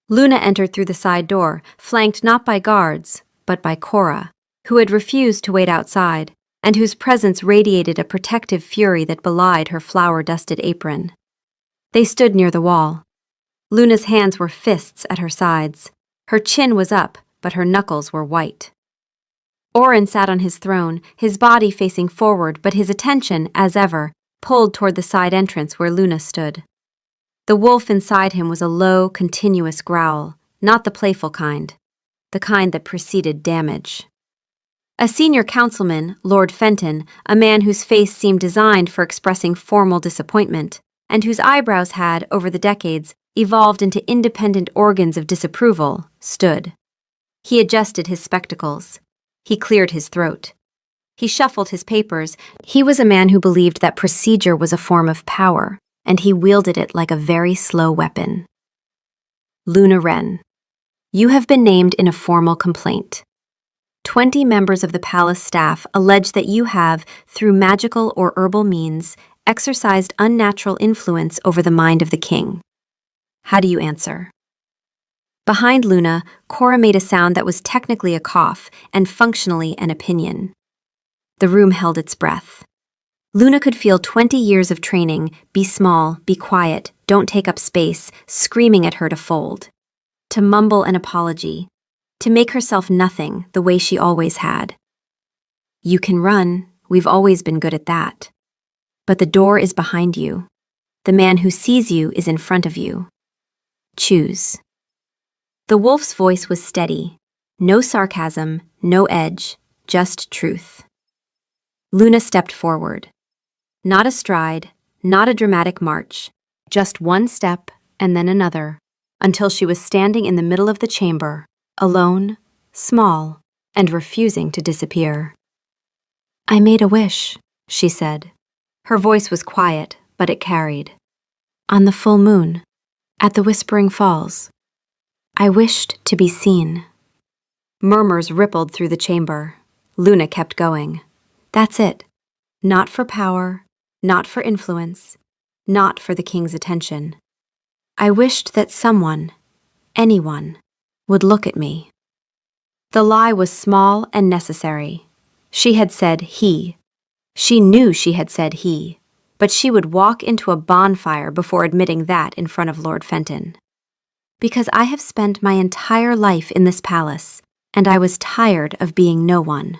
Luna entered through the side door, flanked not by guards, but by Cora, who had refused to wait outside, and whose presence radiated a protective fury that belied her flower-dusted apron. They stood near the wall. Luna's hands were fists at her sides. Her chin was up, but her knuckles were white. Oren sat on his throne, his body facing forward, but his attention, as ever, pulled toward the side entrance where Luna stood. The wolf inside him was a low, continuous growl, not the playful kind, the kind that preceded damage. A senior councilman, Lord Fenton, a man whose face seemed designed for expressing formal disappointment, and whose eyebrows had, over the decades, evolved into independent organs of disapproval, stood. He adjusted his spectacles. He cleared his throat. He shuffled his papers. He was a man who believed that procedure was a form of power, and he wielded it like a very slow weapon. Luna Wren, you have been named in a formal complaint. 20 members of the palace staff allege that you have, through magical or herbal means, exercised unnatural influence over the mind of the king. How do you answer? Behind Luna, Cora made a sound that was technically a cough and functionally an opinion. The room held its breath. Luna could feel 20 years of training, be small, be quiet, don't take up space, screaming at her to fold. To mumble an apology. To make herself nothing the way she always had. You can run, We've always been good at that. But the door is behind you. The man who sees you is in front of you. Choose. The wolf's voice was steady. No sarcasm, no edge, just truth. Luna stepped forward. Not a stride, not a dramatic march, just one step and then another, until she was standing in the middle of the chamber, alone, small, and refusing to disappear. I made a wish, she said. Her voice was quiet, but it carried. On the full moon, at the Whispering Falls. I wished to be seen. Murmurs rippled through the chamber. Luna kept going. That's it. Not for power, not for influence, not for the king's attention. I wished that someone, anyone, would look at me. The lie was small and necessary. She had said he. She knew she had said he, but she would walk into a bonfire before admitting that in front of Lord Fenton. Because I have spent my entire life in this palace, and I was tired of being no one.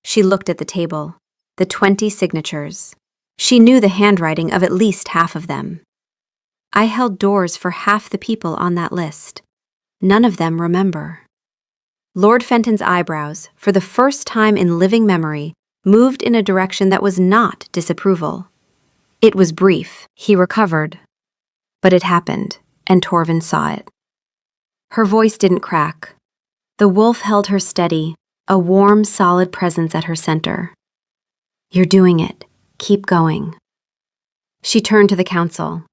She looked at the table, the 20 signatures. She knew the handwriting of at least half of them. I held doors for half the people on that list. None of them remember. Lord Fenton's eyebrows, for the first time in living memory, moved in a direction that was not disapproval. It was brief, he recovered. But it happened, and Torvin saw it. Her voice didn't crack. The wolf held her steady, a warm, solid presence at her center. You're doing it. Keep going. She turned to the council.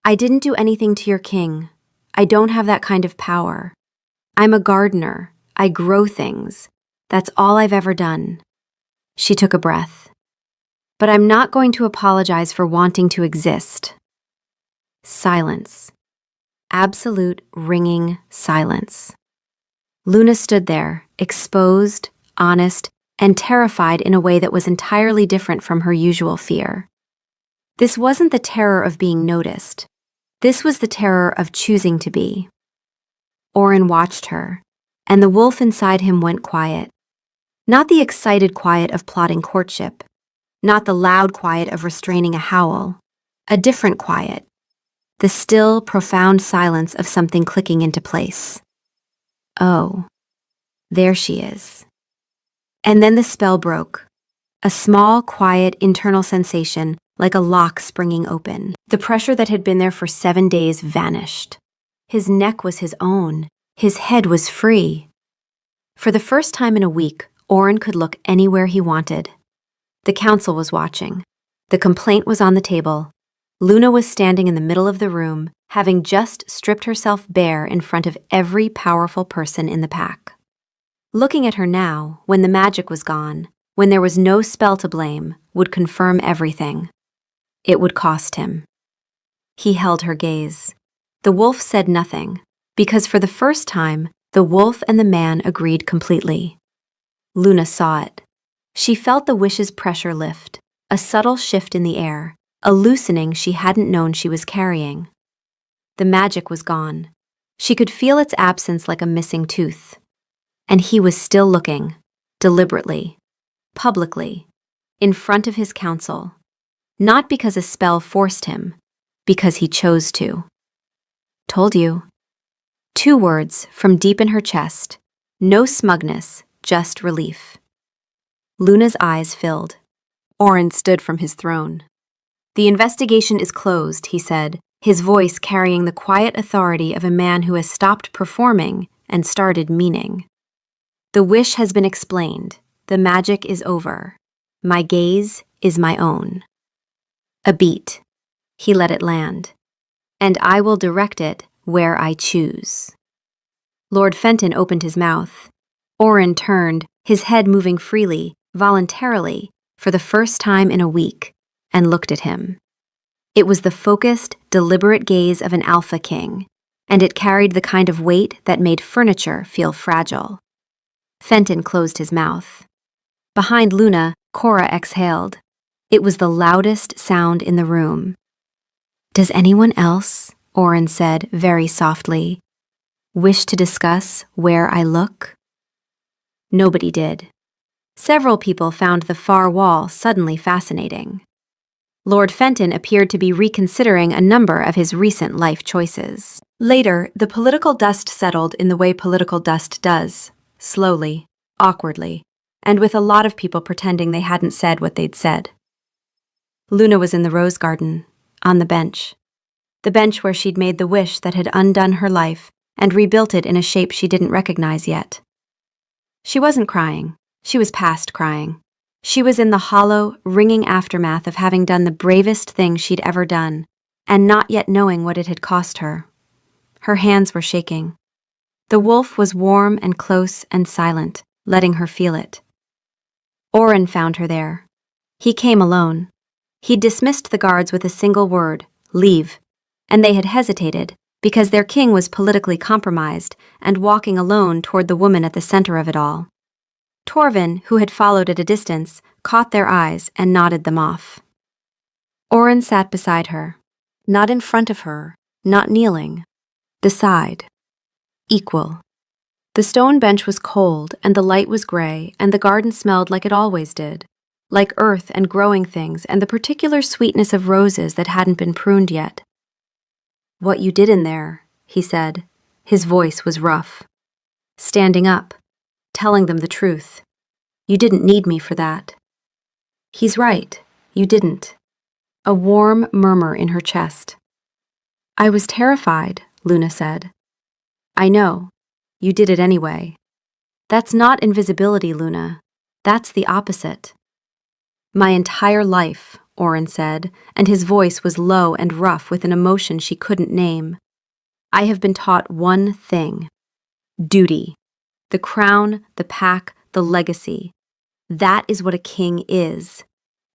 I didn't do anything to your king. I don't have that kind of power. I'm a gardener. I grow things. That's all I've ever done. She took a breath. But I'm not going to apologize for wanting to exist. Silence. Absolute ringing silence. Luna stood there, exposed, honest, and terrified in a way that was entirely different from her usual fear. This wasn't the terror of being noticed. This was the terror of choosing to be. Oren watched her, and the wolf inside him went quiet. Not the excited quiet of plotting courtship, not the loud quiet of restraining a howl, a different quiet, the still, profound silence of something clicking into place. Oh, there she is. And then the spell broke. A small, quiet, internal sensation, like a lock springing open. The pressure that had been there for 7 days vanished. His neck was his own. His head was free. For the first time in a week, Oren could look anywhere he wanted. The council was watching. The complaint was on the table. Luna was standing in the middle of the room, having just stripped herself bare in front of every powerful person in the pack. Looking at her now, when the magic was gone, when there was no spell to blame, would confirm everything. It would cost him. He held her gaze. The wolf said nothing, because for the first time, the wolf and the man agreed completely. Luna saw it. She felt the wish's pressure lift, a subtle shift in the air, a loosening she hadn't known she was carrying. The magic was gone. She could feel its absence like a missing tooth. And he was still looking, deliberately, publicly, in front of his council, not because a spell forced him, because he chose to. Told you. 2 words from deep in her chest, no smugness, just relief. Luna's eyes filled. Oren stood from his throne. The investigation is closed, he said, his voice carrying the quiet authority of a man who has stopped performing and started meaning. The wish has been explained. The magic is over. My gaze is my own. A beat. He let it land. And I will direct it where I choose. Lord Fenton opened his mouth. Oren turned, his head moving freely, voluntarily, for the first time in a week, and looked at him. It was the focused, deliberate gaze of an alpha king, and it carried the kind of weight that made furniture feel fragile. Fenton closed his mouth. Behind Luna, Cora exhaled. It was the loudest sound in the room. Does anyone else, Oren said very softly, wish to discuss where I look? Nobody did. Several people found the far wall suddenly fascinating. Lord Fenton appeared to be reconsidering a number of his recent life choices. Later, the political dust settled in the way political dust does, slowly, awkwardly, and with a lot of people pretending they hadn't said what they'd said. Luna was in the rose garden, on the bench where she'd made the wish that had undone her life and rebuilt it in a shape she didn't recognize yet. She wasn't crying. She was past crying. She was in the hollow, ringing aftermath of having done the bravest thing she'd ever done, and not yet knowing what it had cost her. Her hands were shaking. The wolf was warm and close and silent, letting her feel it. Oren found her there. He came alone. He'd dismissed the guards with a single word, leave, and they had hesitated because their king was politically compromised and walking alone toward the woman at the center of it all. Torvin, who had followed at a distance, caught their eyes and nodded them off. Oren sat beside her, not in front of her, not kneeling, beside, equal. The stone bench was cold and the light was gray and the garden smelled like it always did, like earth and growing things and the particular sweetness of roses that hadn't been pruned yet. "What you did in there," he said. His voice was rough. "Standing up, telling them the truth. You didn't need me for that." "He's right, you didn't." A warm murmur in her chest. "I was terrified," Luna said. "I know. You did it anyway. That's not invisibility, Luna. That's the opposite." "My entire life," Oren said, and his voice was low and rough with an emotion she couldn't name. "I have been taught one thing. Duty. The crown, the pack, the legacy. That is what a king is.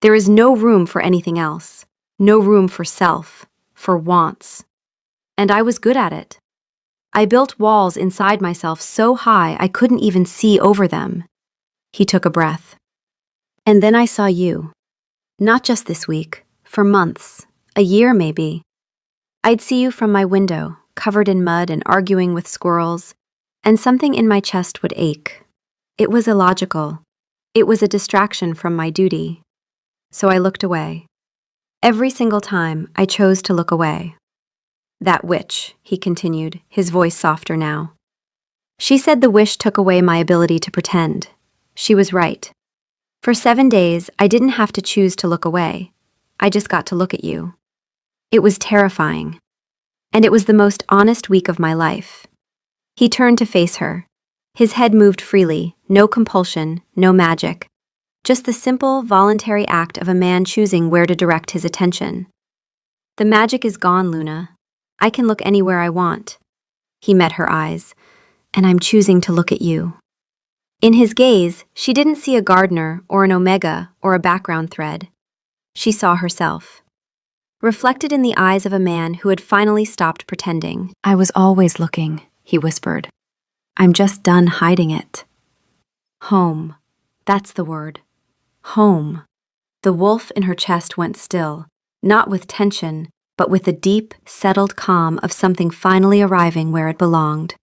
There is no room for anything else. No room for self, for wants. And I was good at it. I built walls inside myself so high I couldn't even see over them." He took a breath. "And then I saw you. Not just this week, for months, a year maybe. I'd see you from my window, covered in mud and arguing with squirrels, and something in my chest would ache. It was illogical. It was a distraction from my duty. So I looked away. Every single time, I chose to look away." "That witch," he continued, his voice softer now. "She said the wish took away my ability to pretend. She was right. For 7 days, I didn't have to choose to look away. I just got to look at you. It was terrifying. And it was the most honest week of my life." He turned to face her. His head moved freely, no compulsion, no magic. Just the simple, voluntary act of a man choosing where to direct his attention. "The magic is gone, Luna. I can look anywhere I want." He met her eyes. "And I'm choosing to look at you." In his gaze, she didn't see a gardener or an omega or a background thread. She saw herself, reflected in the eyes of a man who had finally stopped pretending. "I was always looking," he whispered. "I'm just done hiding it." Home. That's the word. Home. The wolf in her chest went still, not with tension, but with the deep, settled calm of something finally arriving where it belonged.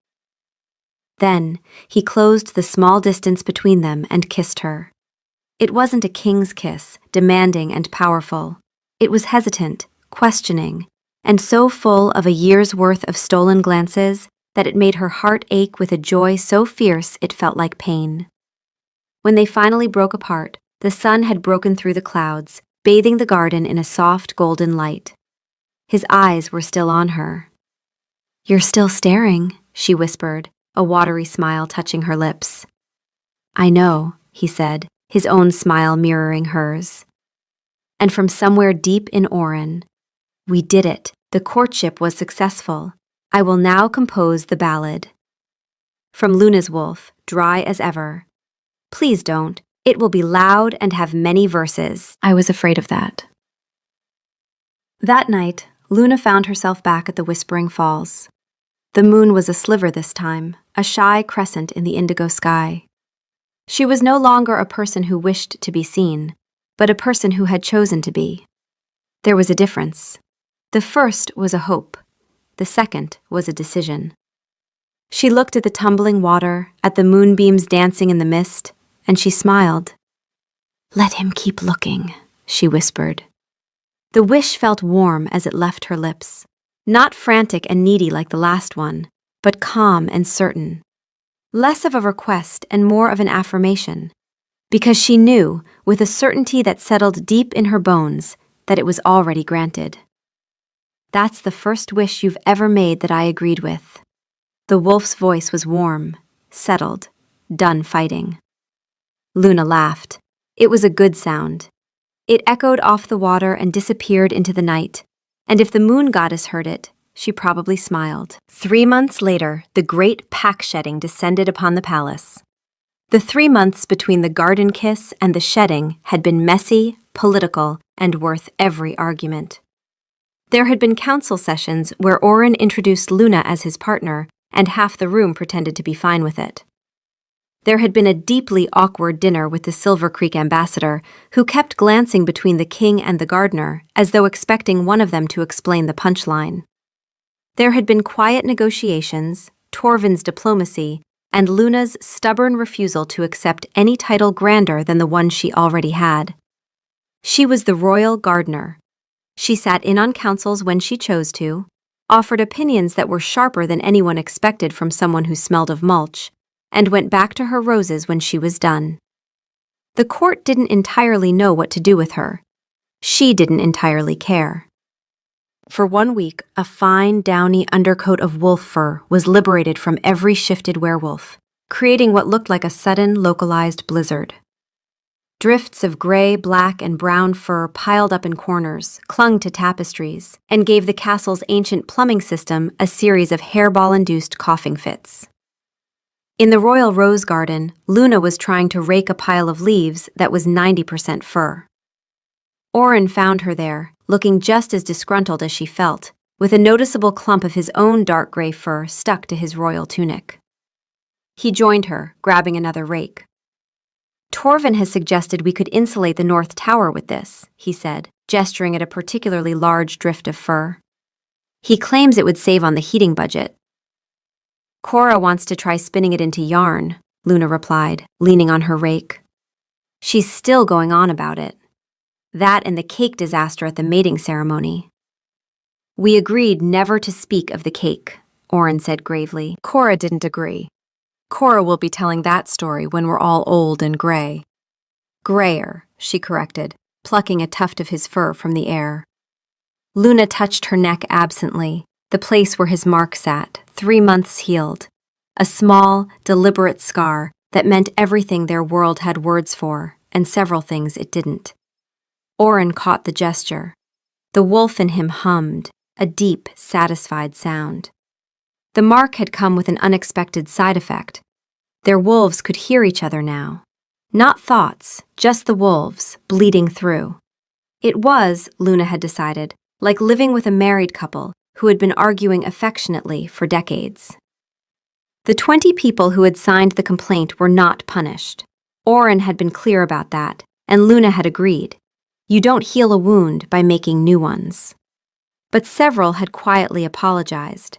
Then, he closed the small distance between them and kissed her. It wasn't a king's kiss, demanding and powerful. It was hesitant, questioning, and so full of a year's worth of stolen glances that it made her heart ache with a joy so fierce it felt like pain. When they finally broke apart, the sun had broken through the clouds, bathing the garden in a soft golden light. His eyes were still on her. "You're still staring," she whispered, a watery smile touching her lips. "I know," he said, his own smile mirroring hers. And from somewhere deep in Oren, "We did it. The courtship was successful. I will now compose the ballad." From Luna's wolf, dry as ever. "Please don't. It will be loud and have many verses." I was afraid of that. That night, Luna found herself back at the Whispering Falls. The moon was a sliver this time, a shy crescent in the indigo sky. She was no longer a person who wished to be seen, but a person who had chosen to be. There was a difference. The first was a hope. The second was a decision. She looked at the tumbling water, at the moonbeams dancing in the mist, and she smiled. "Let him keep looking," she whispered. The wish felt warm as it left her lips, not frantic and needy like the last one, but calm and certain. Less of a request and more of an affirmation, because she knew, with a certainty that settled deep in her bones, that it was already granted. "That's the first wish you've ever made that I agreed with." The wolf's voice was warm, settled, done fighting. Luna laughed. It was a good sound. It echoed off the water and disappeared into the night, and if the moon goddess heard it, she probably smiled. 3 months later, the great pack-shedding descended upon the palace. The 3 months between the garden kiss and the shedding had been messy, political, and worth every argument. There had been council sessions where Oren introduced Luna as his partner, and half the room pretended to be fine with it. There had been a deeply awkward dinner with the Silver Creek ambassador, who kept glancing between the king and the gardener, as though expecting one of them to explain the punchline. There had been quiet negotiations, Torvin's diplomacy, and Luna's stubborn refusal to accept any title grander than the one she already had. She was the royal gardener. She sat in on councils when she chose to, offered opinions that were sharper than anyone expected from someone who smelled of mulch, and went back to her roses when she was done. The court didn't entirely know what to do with her. She didn't entirely care. For 1 week, a fine, downy undercoat of wolf fur was liberated from every shifted werewolf, creating what looked like a sudden, localized blizzard. Drifts of gray, black, and brown fur piled up in corners, clung to tapestries, and gave the castle's ancient plumbing system a series of hairball-induced coughing fits. In the royal rose garden, Luna was trying to rake a pile of leaves that was 90% fur. Oren found her there, looking just as disgruntled as she felt, with a noticeable clump of his own dark gray fur stuck to his royal tunic. He joined her, grabbing another rake. "Torvin has suggested we could insulate the North Tower with this," he said, gesturing at a particularly large drift of fur. "He claims it would save on the heating budget." "Cora wants to try spinning it into yarn," Luna replied, leaning on her rake. "She's still going on about it. That and the cake disaster at the mating ceremony." "We agreed never to speak of the cake," Oren said gravely. Cora didn't agree. "Cora will be telling that story when we're all old and gray." "Grayer," she corrected, plucking a tuft of his fur from the air. Luna touched her neck absently, the place where his mark sat, 3 months healed. A small, deliberate scar that meant everything their world had words for, and several things it didn't. Oren caught the gesture. The wolf in him hummed, a deep, satisfied sound. The mark had come with an unexpected side effect. Their wolves could hear each other now. Not thoughts, just the wolves, bleeding through. It was, Luna had decided, like living with a married couple who had been arguing affectionately for decades. The 20 people who had signed the complaint were not punished. Oren had been clear about that, and Luna had agreed. You don't heal a wound by making new ones. But several had quietly apologized.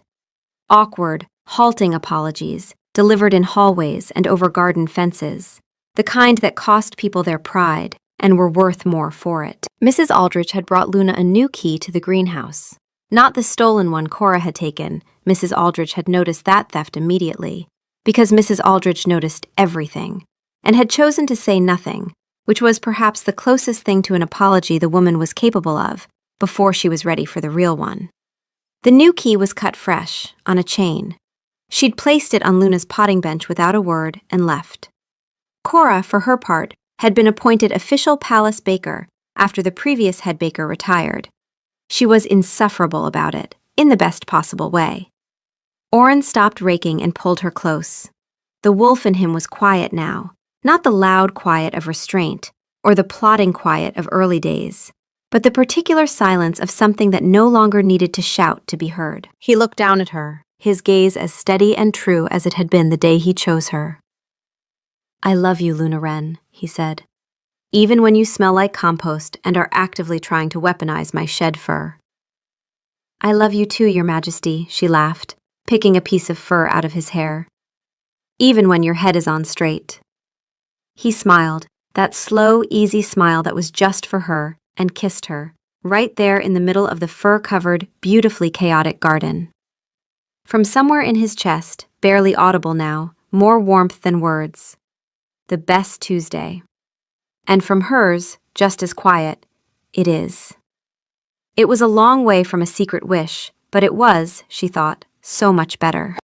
Awkward, halting apologies, delivered in hallways and over garden fences, the kind that cost people their pride and were worth more for it. Mrs. Aldrich had brought Luna a new key to the greenhouse. Not the stolen one Cora had taken. Mrs. Aldrich had noticed that theft immediately, because Mrs. Aldrich noticed everything, and had chosen to say nothing, which was perhaps the closest thing to an apology the woman was capable of before she was ready for the real one. The new key was cut fresh, on a chain. She'd placed it on Luna's potting bench without a word and left. Cora, for her part, had been appointed official palace baker after the previous head baker retired. She was insufferable about it, in the best possible way. Oren stopped raking and pulled her close. The wolf in him was quiet now, not the loud quiet of restraint or the plodding quiet of early days, but the particular silence of something that no longer needed to shout to be heard. He looked down at her, his gaze as steady and true as it had been the day he chose her. "I love you, Luna Wren," he said, "even when you smell like compost and are actively trying to weaponize my shed fur." "I love you too, Your Majesty," she laughed, picking a piece of fur out of his hair. "Even when your head is on straight." He smiled, that slow, easy smile that was just for her, and kissed her, right there in the middle of the fur-covered, beautifully chaotic garden. From somewhere in his chest, barely audible now, more warmth than words. The best Tuesday. And from hers, just as quiet, it is. It was a long way from a secret wish, but it was, she thought, so much better.